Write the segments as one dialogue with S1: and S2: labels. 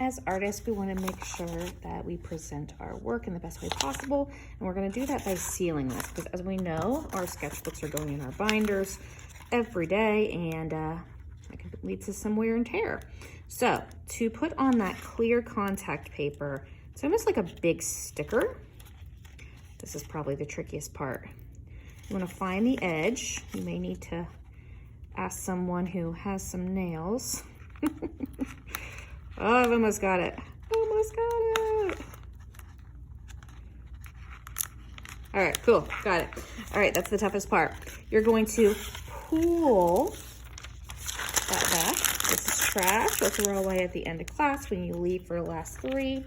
S1: as artists, we want to make sure that we present our work in the best way possible. And we're going to do that by sealing this, because as we know, our sketchbooks are going in our binders every day, and that can lead to some wear and tear. So to put on that clear contact paper, it's almost like a big sticker. This is probably the trickiest part. You want to find the edge. You may need to ask someone who has some nails. Oh, I've almost got it. Almost got it. All right, cool, got it. All right, that's the toughest part. You're going to pull that back. This is trash. We'll throw away at the end of class when you leave for the last 3.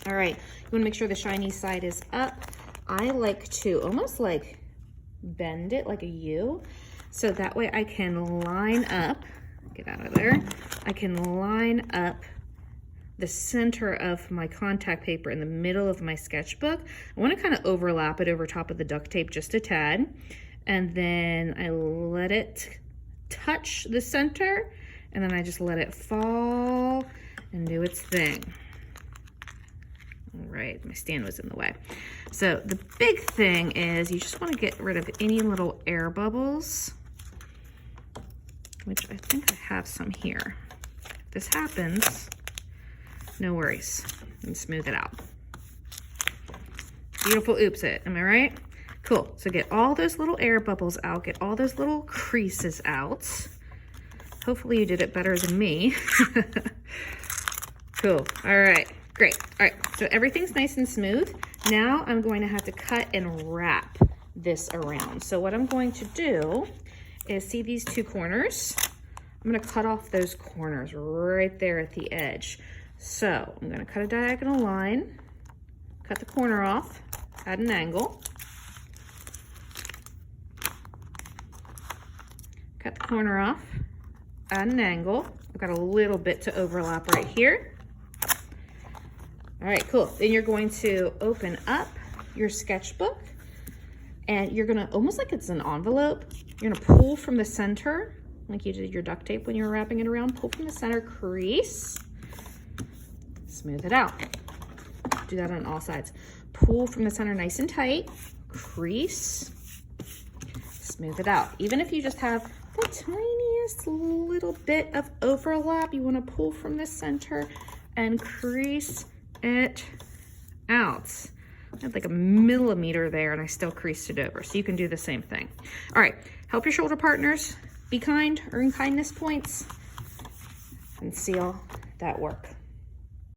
S1: All right, you wanna make sure the shiny side is up. I like to almost like bend it like a U, so that way I can line up, get out of there. I can line up the center of my contact paper in the middle of my sketchbook. I want to kind of overlap it over top of the duct tape just a tad. And then I let it touch the center, and then I just let it fall and do its thing. All right, my stand was in the way. So the big thing is you just want to get rid of any little air bubbles, which I think I have some here. If this happens, no worries, and smooth it out. Beautiful, oops it, am I right? Cool, so get all those little air bubbles out, get all those little creases out. Hopefully you did it better than me. Cool, all right, great. All right, so everything's nice and smooth. Now I'm going to have to cut and wrap this around. So what I'm going to do is, see these 2 corners? I'm gonna cut off those corners right there at the edge. So I'm gonna cut a diagonal line, cut the corner off, add an angle, cut the corner off, add an angle. I've got a little bit to overlap right here. All right, cool. Then you're going to open up your sketchbook, and you're gonna, almost like it's an envelope, you're gonna pull from the center, like you did your duct tape when you were wrapping it around, pull from the center, crease, smooth it out. Do that on all sides. Pull from the center nice and tight, crease, smooth it out. Even if you just have the tiniest little bit of overlap, you wanna pull from the center and crease it out. I had like a millimeter there and I still creased it over. So you can do the same thing. All right, help your shoulder partners. Be kind, earn kindness points, and seal that work.